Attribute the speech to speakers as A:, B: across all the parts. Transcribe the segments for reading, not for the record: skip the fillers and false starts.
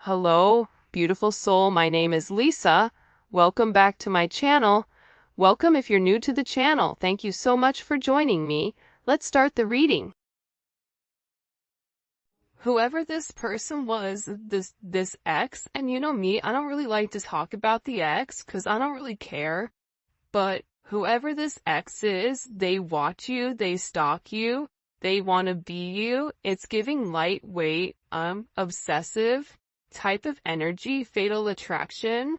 A: Hello, beautiful soul. My name is Lisa. Welcome back to my channel. Welcome if you're new to the channel. Thank you so much for joining me. Let's start the reading. Whoever this person was, this ex, and you know me, I don't really like to talk about the ex because I don't really care. But whoever this ex is, they watch you, they stalk you, they want to be you. It's giving lightweight, obsessive type of energy, fatal attraction.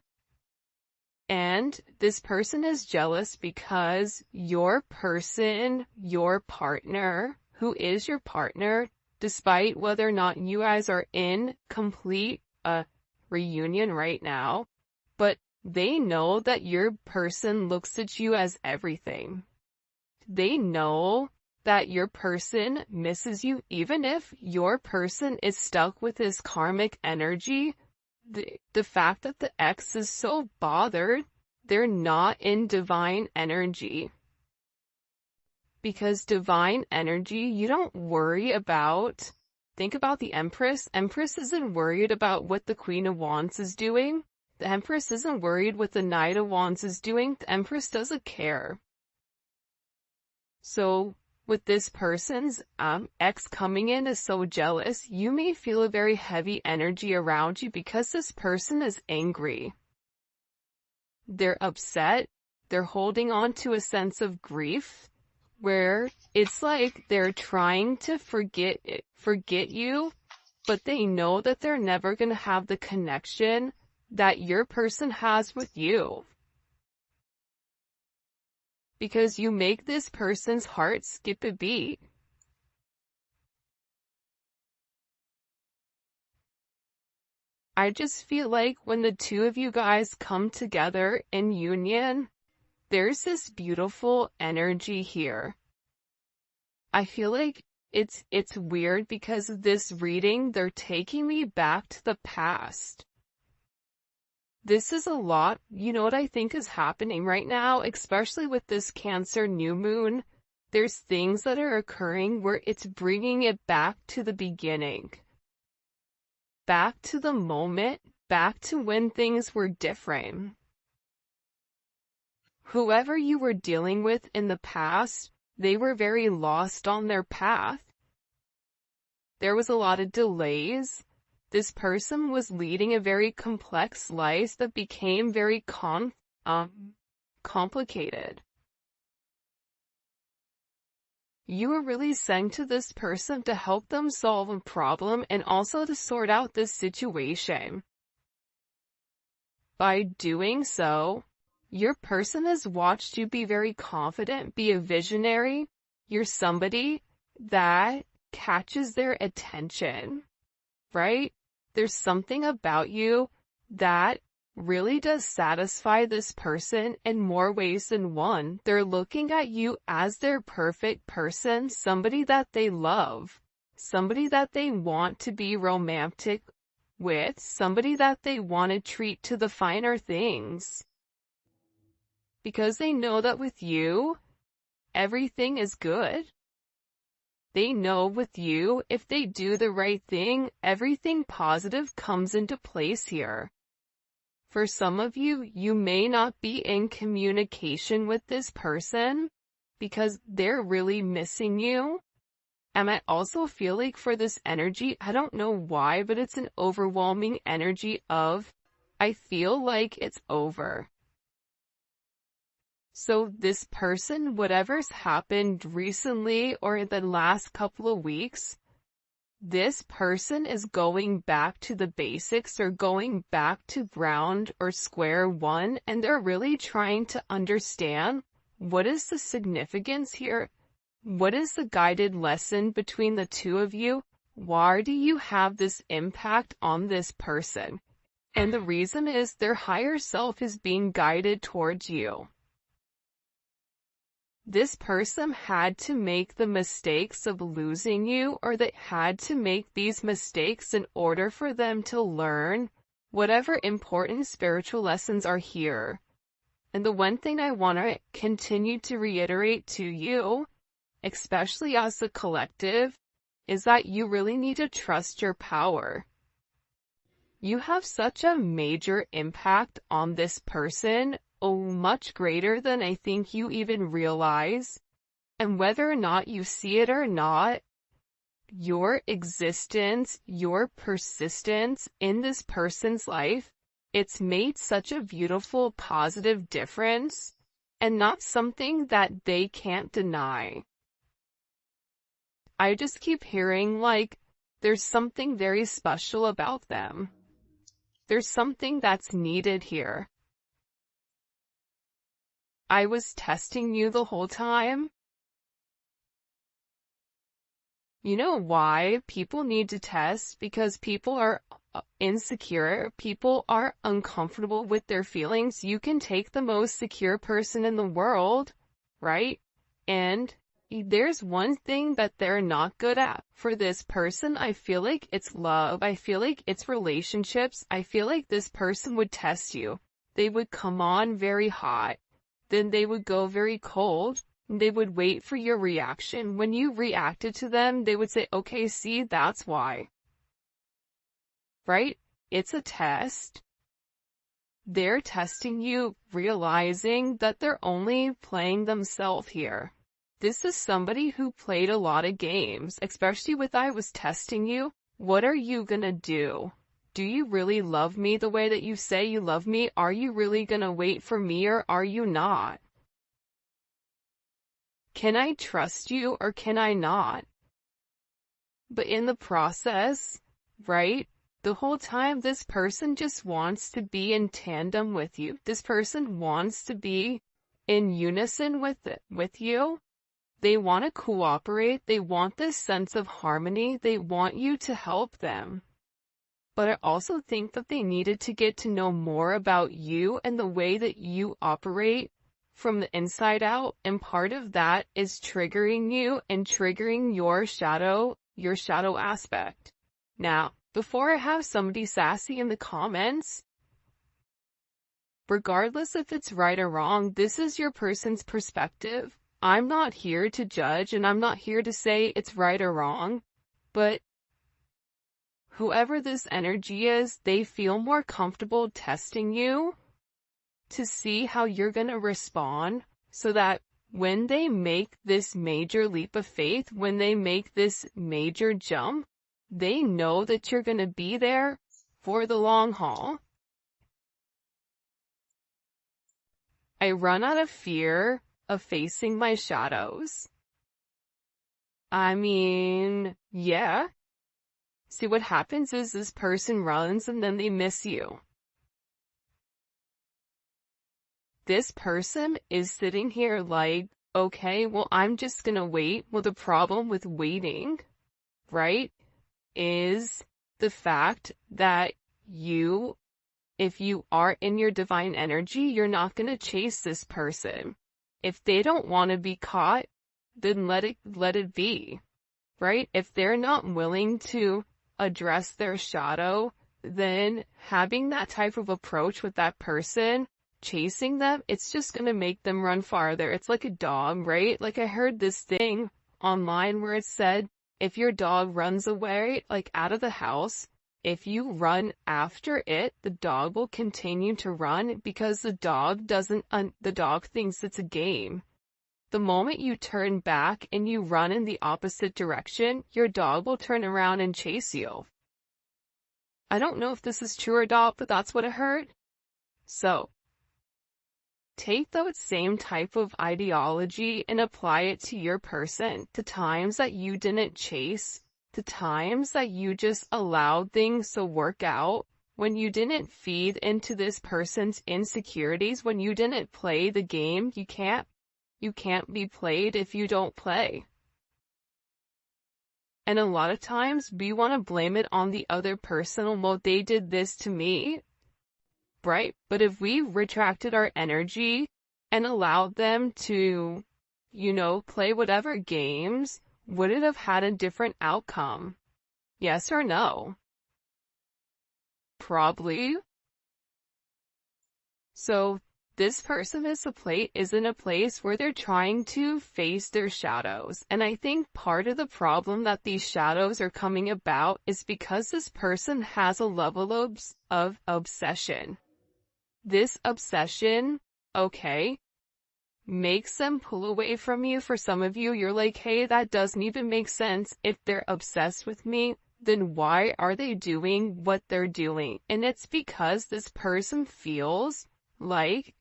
A: And this person is jealous because your person, your partner, who is your partner, despite whether or not you guys are in complete reunion right now, but they know that your person looks at you as everything. They know that your person misses you, even if your person is stuck with this karmic energy. The fact that the ex is so bothered, they're not in divine energy. Because divine energy, you don't worry about. Think about the Empress. Empress isn't worried about what the Queen of Wands is doing. The Empress isn't worried what the Knight of Wands is doing. The Empress doesn't care. So with this person's ex coming in is so jealous, you may feel a very heavy energy around you because this person is angry. They're upset. They're holding on to a sense of grief where it's like they're trying to forget you, but they know that they're never going to have the connection that your person has with you. Because you make this person's heart skip a beat. I just feel like when the two of you guys come together in union, there's this beautiful energy here. I feel like it's weird because of this reading, they're taking me back to the past. This is a lot. You know what I think is happening right now, especially with this Cancer new moon? There's things that are occurring where it's bringing it back to the beginning. Back to the moment, back to when things were different. Whoever you were dealing with in the past, they were very lost on their path. There was a lot of delays. This person was leading a very complex life that became very complicated. You were really sent to this person to help them solve a problem and also to sort out this situation. By doing so, your person has watched you be very confident, be a visionary. You're somebody that catches their attention, right? There's something about you that really does satisfy this person in more ways than one. They're looking at you as their perfect person, somebody that they love, somebody that they want to be romantic with, somebody that they want to treat to the finer things. Because they know that with you, everything is good. They know with you, if they do the right thing, everything positive comes into place here. For some of you, you may not be in communication with this person because they're really missing you. And I also feel like for this energy, I don't know why, but it's an overwhelming energy of, I feel like it's over. So this person, whatever's happened recently or in the last couple of weeks, this person is going back to the basics or going back to ground or square one, and they're really trying to understand what is the significance here? What is the guided lesson between the two of you? Why do you have this impact on this person? And the reason is their higher self is being guided towards you. This person had to make the mistakes of losing you, or they had to make these mistakes in order for them to learn whatever important spiritual lessons are here. And the one thing I want to continue to reiterate to you, especially as a collective, is that you really need to trust your power. You have such a major impact on this person, much greater than I think you even realize. And whether or not you see it or not, your existence, your persistence in this person's life, it's made such a beautiful, positive difference, and not something that they can't deny. I just keep hearing like, there's something very special about them. There's something that's needed here. I was testing you the whole time. You know why people need to test? Because people are insecure. People are uncomfortable with their feelings. You can take the most secure person in the world, right? And there's one thing that they're not good at. For this person, I feel like it's love. I feel like it's relationships. I feel like this person would test you. They would come on very hot. Then they would go very cold. They would wait for your reaction. When you reacted to them, they would say, okay, see, that's why. Right? It's a test. They're testing you, realizing that they're only playing themselves here. This is somebody who played a lot of games, especially with I was testing you. What are you gonna do? Do you really love me the way that you say you love me? Are you really gonna wait for me or are you not? Can I trust you or can I not? But in the process, right, the whole time this person just wants to be in tandem with you. This person wants to be in unison with you. They want to cooperate. They want this sense of harmony. They want you to help them. But I also think that they needed to get to know more about you and the way that you operate from the inside out, and part of that is triggering you and triggering your shadow aspect. Now, before I have somebody sassy in the comments, regardless if it's right or wrong, this is your person's perspective. I'm not here to judge and I'm not here to say it's right or wrong, but whoever this energy is, they feel more comfortable testing you to see how you're going to respond, so that when they make this major leap of faith, when they make this major jump, they know that you're going to be there for the long haul. I run out of fear of facing my shadows. I mean, yeah. See, what happens is this person runs and then they miss you. This person is sitting here like, okay, well, I'm just gonna wait. Well, the problem with waiting, right, is the fact that if you are in your divine energy, you're not gonna chase this person. If they don't want to be caught, then let it be, right? If they're not willing to address their shadow, then having that type of approach with that person, chasing them, it's just going to make them run farther. It's like a dog, right? Like I heard this thing online where it said, if your dog runs away, like out of the house, if you run after it, the dog will continue to run because the dog thinks it's a game. The moment you turn back and you run in the opposite direction, your dog will turn around and chase you. I don't know if this is true or not, but that's what I heard. So, take that same type of ideology and apply it to your person, to times that you didn't chase, to times that you just allowed things to work out, when you didn't feed into this person's insecurities, when you didn't play the game. You can't be played if you don't play. And a lot of times we want to blame it on the other person. Well, they did this to me, right? But if we retracted our energy and allowed them to, play whatever games, would it have had a different outcome? Yes or no? Probably. So this person is in a place where they're trying to face their shadows. And I think part of the problem that these shadows are coming about is because this person has a level of obsession. This obsession, okay, makes them pull away from you. For some of you, you're like, hey, that doesn't even make sense. If they're obsessed with me, then why are they doing what they're doing? And it's because this person feels like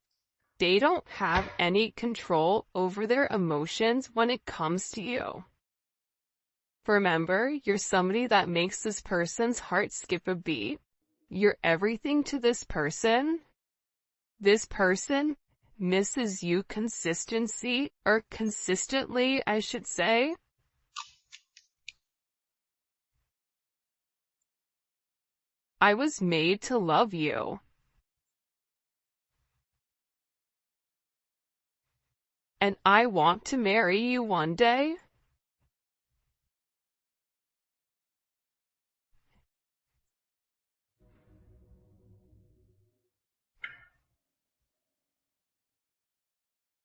A: they don't have any control over their emotions when it comes to you. Remember, you're somebody that makes this person's heart skip a beat. You're everything to this person. This person misses you consistently, I should say. I was made to love you. And I want to marry you one day.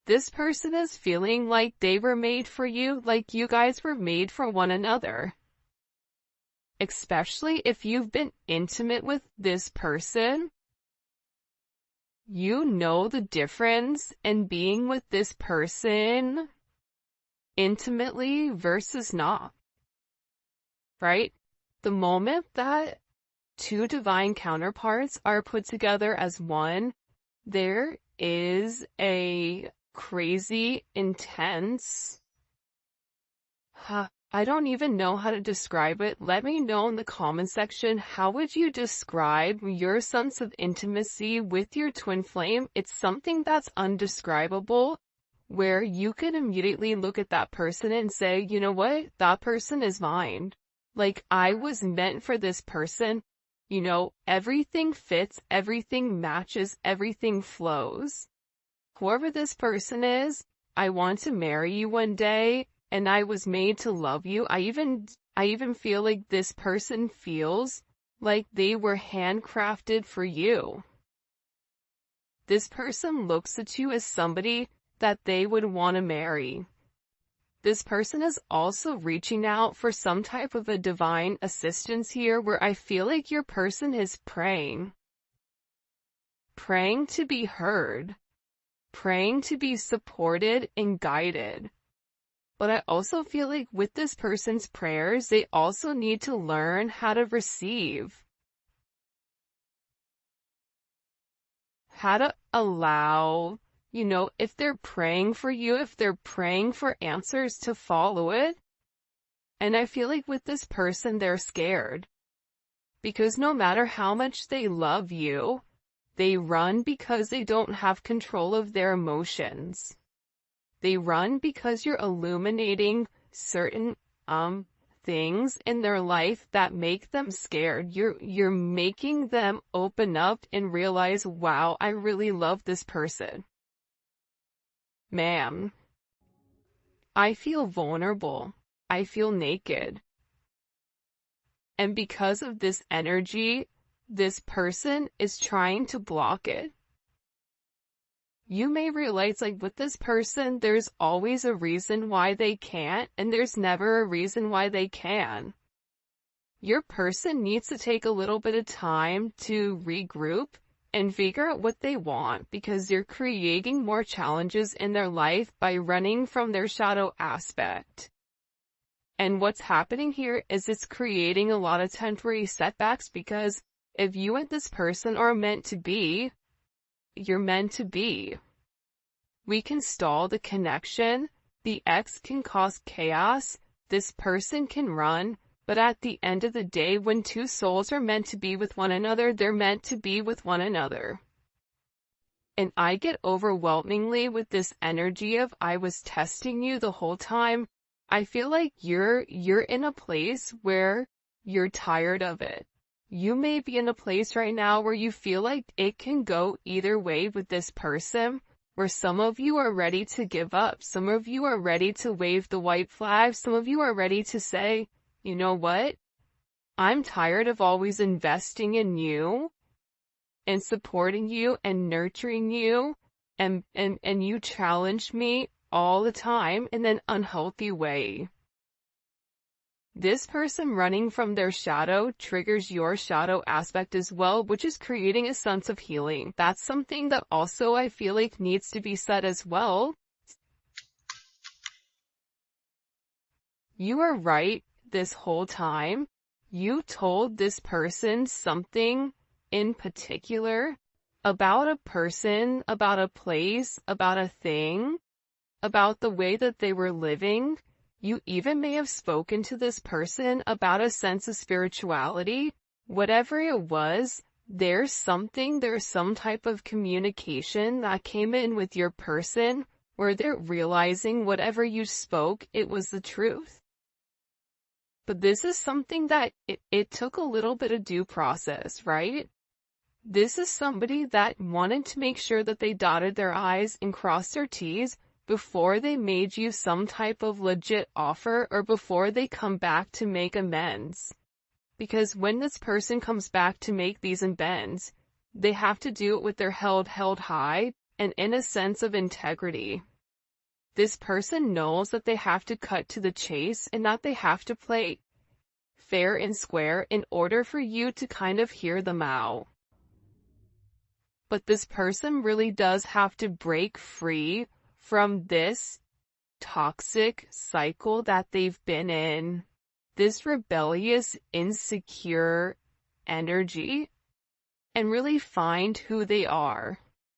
A: This person is feeling like they were made for you, like you guys were made for one another. Especially if you've been intimate with this person. You know the difference in being with this person intimately versus not. Right? The moment that two divine counterparts are put together as one, there is a crazy, intense, I don't even know how to describe it. Let me know in the comment section, how would you describe your sense of intimacy with your twin flame? It's something that's undescribable, where you can immediately look at that person and say, you know what? That person is mine. Like, I was meant for this person. You know, everything fits, everything matches, everything flows. Whoever this person is, I want to marry you one day. And I was made to love you. I even feel like this person feels like they were handcrafted for you. This person looks at you as somebody that they would want to marry. This person is also reaching out for some type of a divine assistance here, where I feel like your person is praying. Praying to be heard. Praying to be supported and guided. But I also feel like with this person's prayers, they also need to learn how to receive. How to allow, you know, if they're praying for you, if they're praying for answers, to follow it. And I feel like with this person, they're scared. Because no matter how much they love you, they run because they don't have control of their emotions. They run because you're illuminating certain things in their life that make them scared. You're making them open up and realize, wow, I really love this person. Man, I feel vulnerable. I feel naked. And because of this energy, this person is trying to block it. You may realize, like, with this person, there's always a reason why they can't, and there's never a reason why they can. Your person needs to take a little bit of time to regroup and figure out what they want, because they're creating more challenges in their life by running from their shadow aspect. And what's happening here is it's creating a lot of temporary setbacks, because if you and this person are meant to be, you're meant to be. We can stall the connection, the ex can cause chaos, this person can run, but at the end of the day, when two souls are meant to be with one another, they're meant to be with one another. And I get overwhelmingly with this energy of, I was testing you the whole time. I feel like you're in a place where you're tired of it. You may be in a place right now where you feel like it can go either way with this person, where some of you are ready to give up. Some of you are ready to wave the white flag. Some of you are ready to say, you know what? I'm tired of always investing in you and supporting you and nurturing you and you challenge me all the time in an unhealthy way. This person running from their shadow triggers your shadow aspect as well, which is creating a sense of healing. That's something that also I feel like needs to be said as well. You are right this whole time. You told this person something in particular about a person, about a place, about a thing, about the way that they were living. You even may have spoken to this person about a sense of spirituality. Whatever it was, there's some type of communication that came in with your person where they're realizing whatever you spoke, it was the truth. But this is something that it took a little bit of due process, right? This is somebody that wanted to make sure that they dotted their I's and crossed their T's before they made you some type of legit offer or before they come back to make amends. Because when this person comes back to make these amends, they have to do it with their head held high and in a sense of integrity. This person knows that they have to cut to the chase and that they have to play fair and square in order for you to kind of hear them out. But this person really does have to break free from this toxic cycle that they've been in, this rebellious, insecure energy, and really find who they are.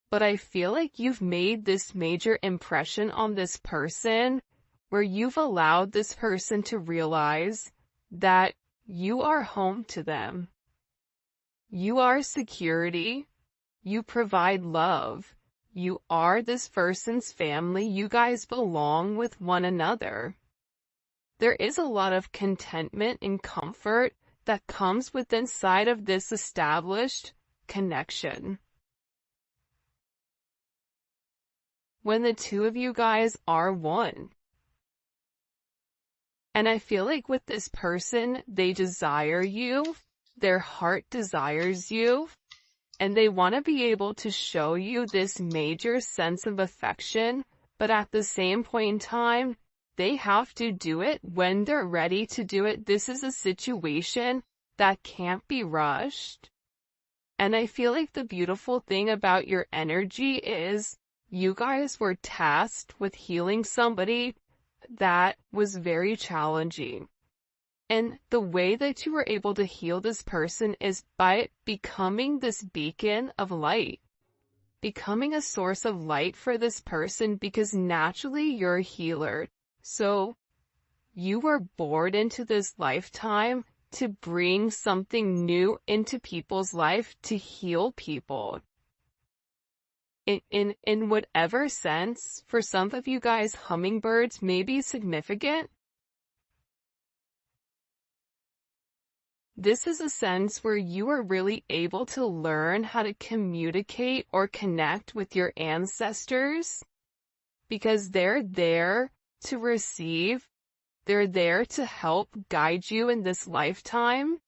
A: But I feel like you've made this major impression on this person where you've allowed this person to realize that you are home to them. You are security. You provide love. You are this person's family. You guys belong with one another. There is a lot of contentment and comfort that comes with inside of this established connection. When the two of you guys are one. And I feel like with this person, they desire you. Their heart desires you. And they want to be able to show you this major sense of affection, but at the same point in time, they have to do it when they're ready to do it. This is a situation that can't be rushed. And I feel like the beautiful thing about your energy is you guys were tasked with healing somebody that was very challenging. And the way that you were able to heal this person is by becoming this beacon of light, becoming a source of light for this person because naturally you're a healer. So you were born into this lifetime to bring something new into people's life, to heal people. In whatever sense, for some of you guys, hummingbirds may be significant. This is a sense where you are really able to learn how to communicate or connect with your ancestors because they're there to receive. They're there to help guide you in this lifetime.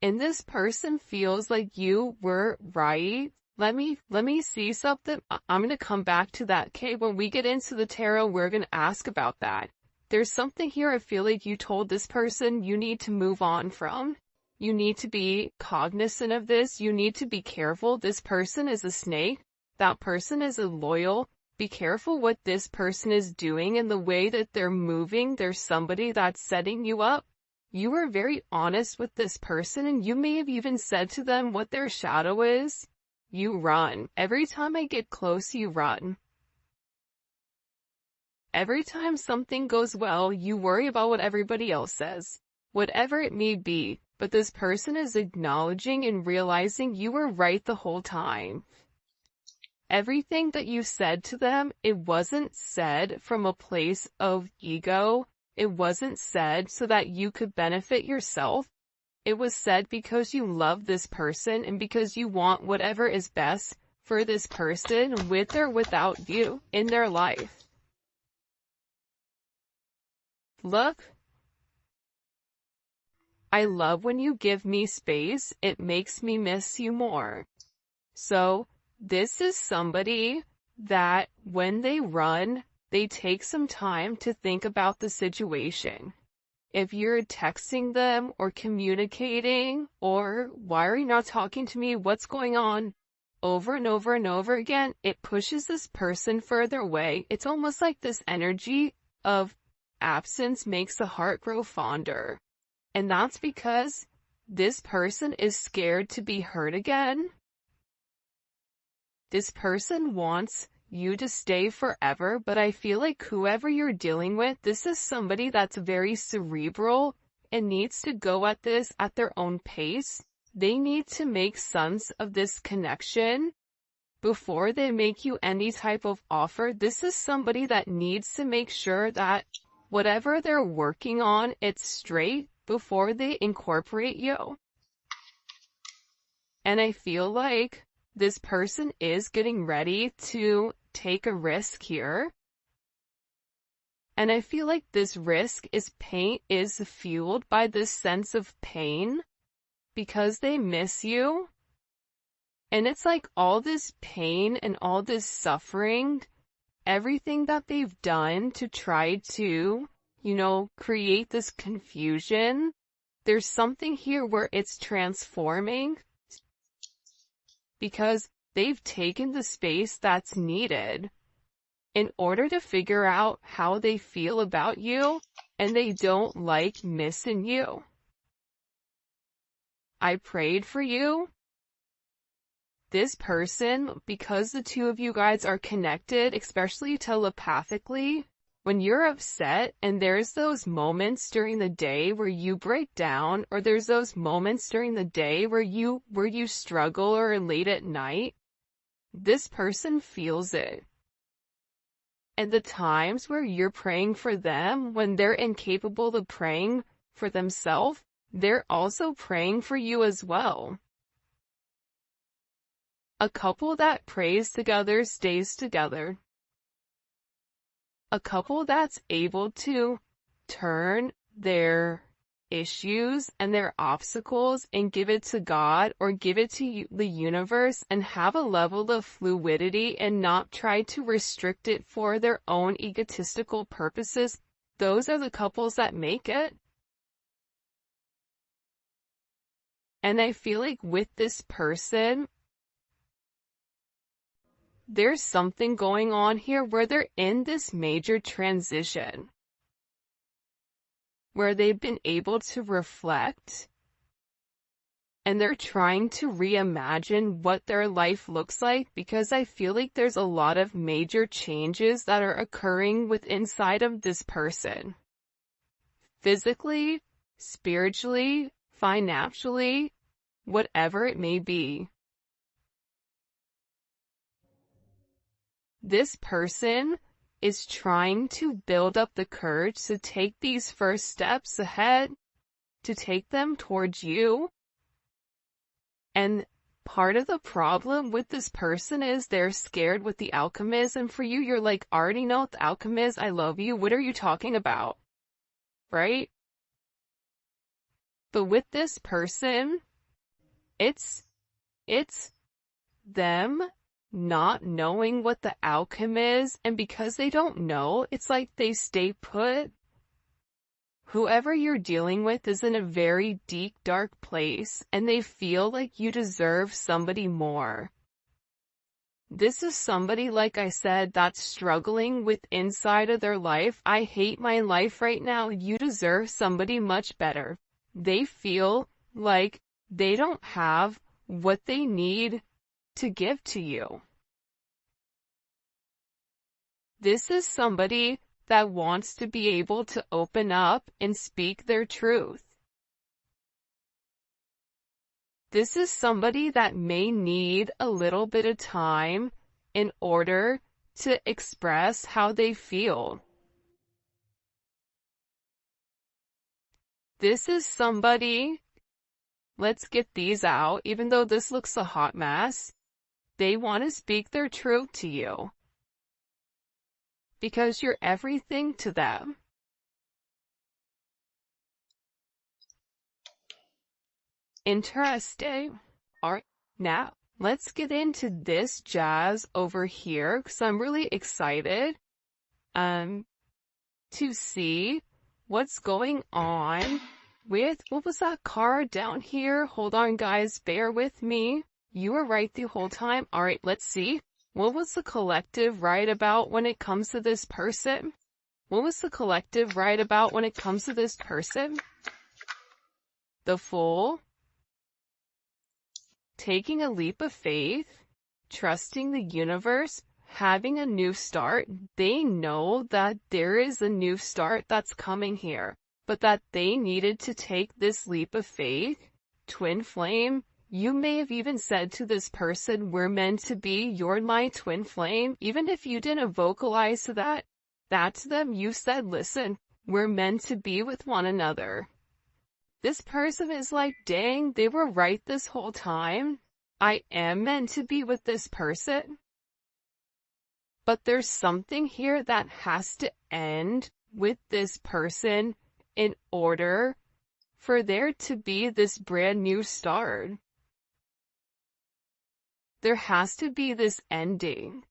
A: And this person feels like you were right. Let me see something. I'm going to come back to that. Okay, when we get into the tarot, we're going to ask about that. There's something here I feel like you told this person you need to move on from. You need to be cognizant of this. You need to be careful. This person is a snake. That person is a loyal. Be careful what this person is doing and the way that they're moving. There's somebody that's setting you up. You were very honest with this person and you may have even said to them what their shadow is. You run. Every time I get close, you run. Every time something goes well, you worry about what everybody else says, whatever it may be, but this person is acknowledging and realizing you were right the whole time. Everything that you said to them, it wasn't said from a place of ego. It wasn't said so that you could benefit yourself. It was said because you love this person and because you want whatever is best for this person with or without you in their life. Look, I love when you give me space. It makes me miss you more. So, This is somebody that when they run, they take some time to think about the situation. If you're texting them or communicating or why are you not talking to me? What's going on? Over and over and over again, it pushes this person further away. It's almost like this energy of absence makes the heart grow fonder. And that's because this person is scared to be hurt again. This person wants you to stay forever, but I feel like whoever you're dealing with, this is somebody that's very cerebral and needs to go at this at their own pace. They need to make sense of this connection before they make you any type of offer. This is somebody that needs to make sure that whatever they're working on, it's straight before they incorporate you. And I feel like this person is getting ready to take a risk here. And I feel like this risk is fueled by this sense of pain because they miss you. And it's like all this pain and all this suffering, everything that they've done to try to, create this confusion. There's something here where it's transforming because they've taken the space that's needed in order to figure out how they feel about you, and they don't like missing you. I prayed for you. This person, because the two of you guys are connected, especially telepathically, when you're upset and there's those moments during the day where you break down, or there's those moments during the day where you struggle or late at night, this person feels it. And the times where you're praying for them, when they're incapable of praying for themselves, they're also praying for you as well. A couple that prays together stays together. A couple that's able to turn their issues and their obstacles and give it to God or give it to the universe and have a level of fluidity and not try to restrict it for their own egotistical purposes. Those are the couples that make it. And I feel like with this person, there's something going on here where they're in this major transition, where they've been able to reflect and they're trying to reimagine what their life looks like, because I feel like there's a lot of major changes that are occurring inside of this person. Physically, spiritually, financially, whatever it may be. This person is trying to build up the courage to take these first steps ahead, to take them towards you. And part of the problem with this person is they're scared with the outcome is, and for you, you're like, I already know what the outcome is, I love you, what are you talking about? Right? But with this person, it's them not knowing what the outcome is, and because they don't know, it's like they stay put. Whoever you're dealing with is in a very deep, dark place, and they feel like you deserve somebody more. This is somebody, like I said, that's struggling with inside of their life. I hate my life right now. You deserve somebody much better. They feel like they don't have what they need to give to you. This is somebody that wants to be able to open up and speak their truth. This is somebody that may need a little bit of time in order to express how they feel. This is somebody, let's get these out, even though this looks a hot mess, they want to speak their truth to you. Because you're everything to them. Interesting. Alright, now let's get into this jazz over here because I'm really excited to see what's going on with, what was that card down here? Hold on, guys, bear with me. You were right the whole time. All right, let's see. What was the collective right about when it comes to this person? What was the collective right about when it comes to this person? The Fool. Taking a leap of faith, trusting the universe, having a new start. They know that there is a new start that's coming here, but that they needed to take this leap of faith. Twin flame. You may have even said to this person, we're meant to be, you're my twin flame. Even if you didn't vocalize to that to them, you said, listen, we're meant to be with one another. This person is like, dang, they were right this whole time. I am meant to be with this person. But there's something here that has to end with this person in order for there to be this brand new start. There has to be this ending.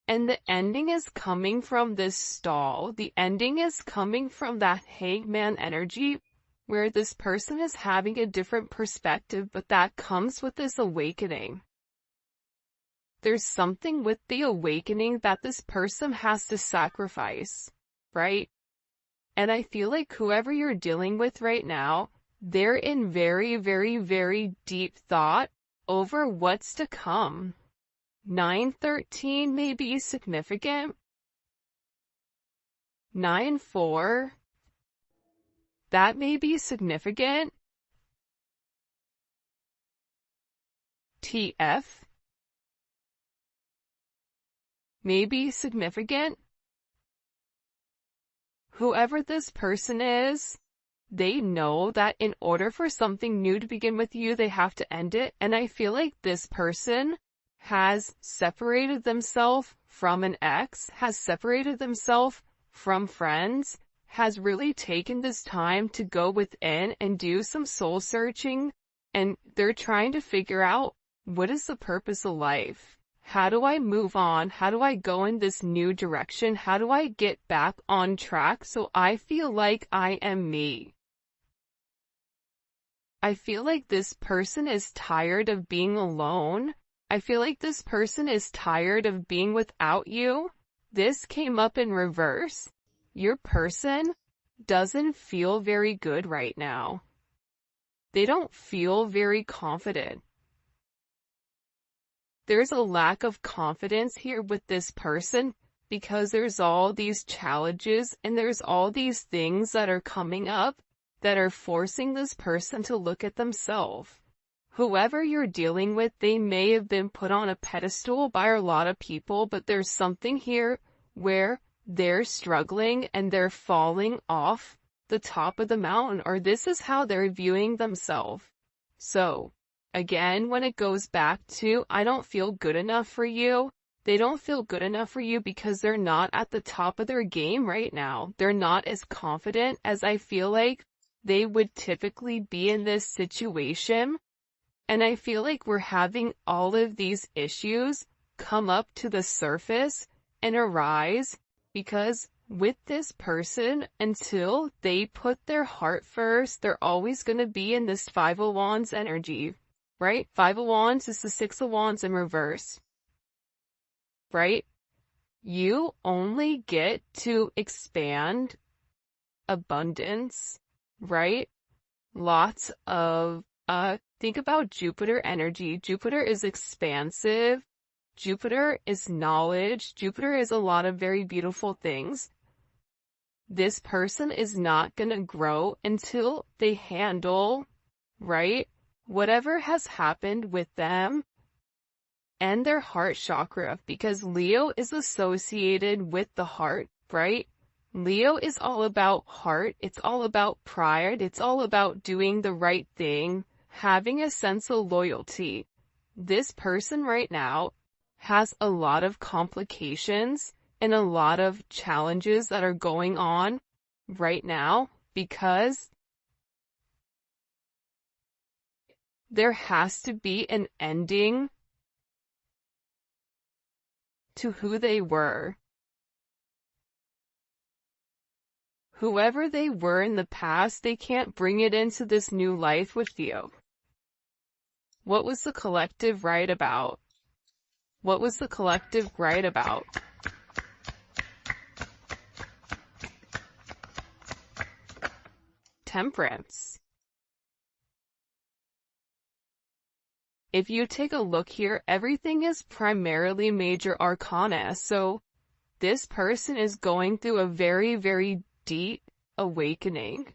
A: And the ending is coming from this stall. The ending is coming from that hangman energy where this person is having a different perspective, but that comes with this awakening. There's something with the awakening that this person has to sacrifice, right? And I feel like whoever you're dealing with right now, they're in very, very, very deep thought over what's to come. 913 may be significant. 9-4, that may be significant. TF may be significant. Whoever this person is, they know that in order for something new to begin with you, they have to end it. And I feel like this person has separated themselves from an ex, has separated themselves from friends, has really taken this time to go within and do some soul searching, and they're trying to figure out, what is the purpose of life? How do I move on? How do I go in this new direction? How do I get back on track so I feel like I am me? I feel like this person is tired of being alone. I feel like this person is tired of being without you. This came up in reverse. Your person doesn't feel very good right now. They don't feel very confident. There's a lack of confidence here with this person because there's all these challenges and there's all these things that are coming up that are forcing this person to look at themselves. Whoever you're dealing with, they may have been put on a pedestal by a lot of people, but there's something here where they're struggling and they're falling off the top of the mountain, or this is how they're viewing themselves. So, again, when it goes back to, I don't feel good enough for you, they don't feel good enough for you because they're not at the top of their game right now. They're not as confident as I feel like they would typically be in this situation. And I feel like we're having all of these issues come up to the surface and arise because with this person, until they put their heart first, they're always going to be in this Five of Wands energy, right? Five of Wands is the Six of Wands in reverse, right? You only get to expand abundance, right? Lots of, think about Jupiter energy. Jupiter is expansive. Jupiter is knowledge. Jupiter is a lot of very beautiful things. This person is not going to grow until they handle, right, whatever has happened with them and their heart chakra, because Leo is associated with the heart, right? Leo is all about heart. It's all about pride. It's all about doing the right thing, having a sense of loyalty. This person right now has a lot of complications and a lot of challenges that are going on right now because There has to be an ending to who they were. Whoever they were in the past, they can't bring it into this new life with you. What was the collective right about? What was the collective right about? Temperance. If you take a look here, everything is primarily major arcana, so this person is going through a very, very deep awakening.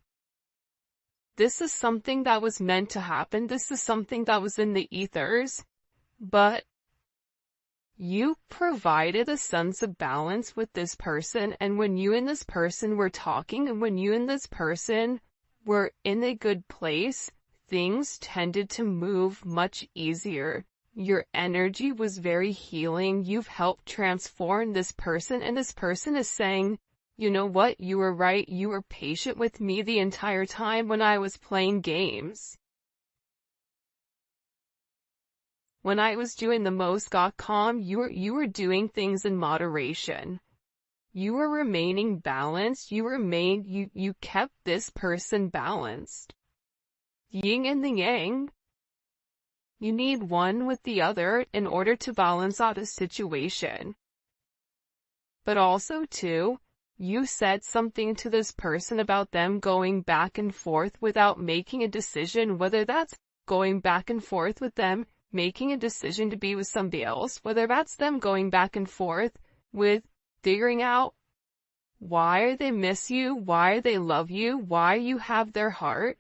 A: This is something that was meant to happen. This is something that was in the ethers, but you provided a sense of balance with this person, and when you and this person were talking, and when you and this person were in a good place, things tended to move much easier. Your energy was very healing. You've helped transform this person, and this person is saying, you know what, you were right. You were patient with me the entire time when I was playing games. When I was doing the most got calm, you were doing things in moderation. You were remaining balanced. You kept this person balanced. Yin and the yang. You need one with the other in order to balance out a situation. But also, too, you said something to this person about them going back and forth without making a decision, whether that's going back and forth with them, making a decision to be with somebody else, whether that's them going back and forth with figuring out why they miss you, why they love you, why you have their heart.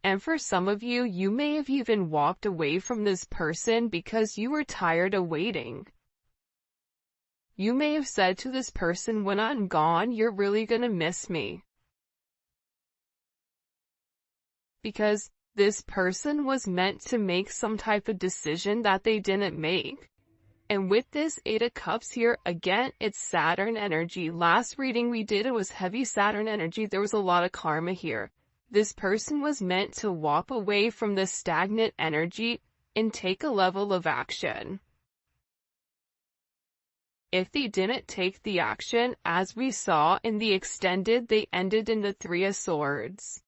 A: And for some of you, you may have even walked away from this person because you were tired of waiting. You may have said to this person, when I'm gone, you're really gonna miss me. Because this person was meant to make some type of decision that they didn't make. And with this Eight of Cups here, again, it's Saturn energy. Last reading we did, it was heavy Saturn energy. There was a lot of karma here. This person was meant to walk away from the stagnant energy and take a level of action. If they didn't take the action, as we saw in the extended, they ended in the Three of Swords.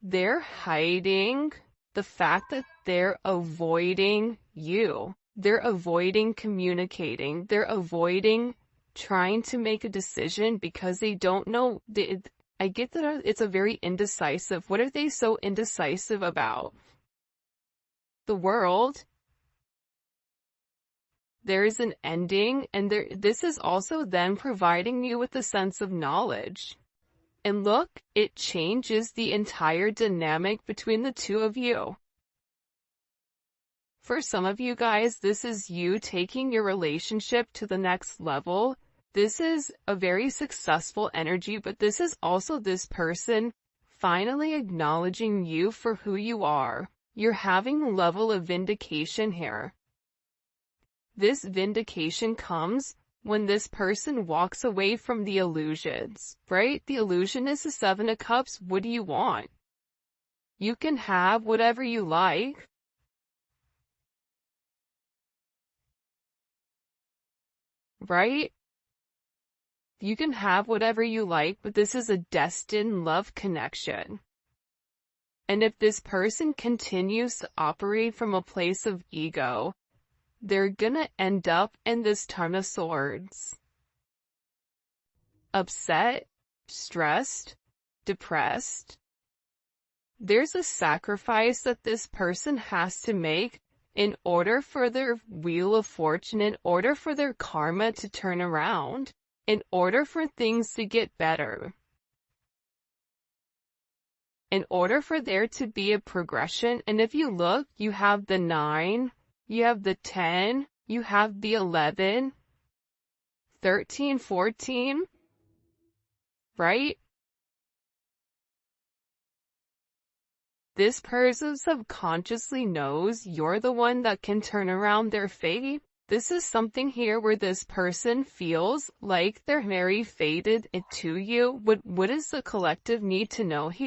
A: They're hiding the fact that they're avoiding you. They're avoiding communicating. They're avoiding trying to make a decision because they don't know. I get that it's a very indecisive. What are they so indecisive about? The world. There is an ending, and this is also then providing you with a sense of knowledge. And look, it changes the entire dynamic between the two of you. For some of you guys, this is you taking your relationship to the next level. This is a very successful energy, but this is also this person finally acknowledging you for who you are. You're having a level of vindication here. This vindication comes when this person walks away from the illusions, right? The illusion is the Seven of Cups. What do you want? You can have whatever you like. Right? You can have whatever you like, but this is a destined love connection. And if this person continues to operate from a place of ego, they're gonna end up in this Ten of Swords. Upset, stressed, depressed. There's a sacrifice that this person has to make in order for their wheel of fortune, in order for their karma to turn around, in order for things to get better. In order for there to be a progression, and if you look, you have the 9, you have the 10, you have the 11, 13, 14, right? This person subconsciously knows you're the one that can turn around their fate. This is something here where this person feels like they're very faded to you. What does the collective need to know here?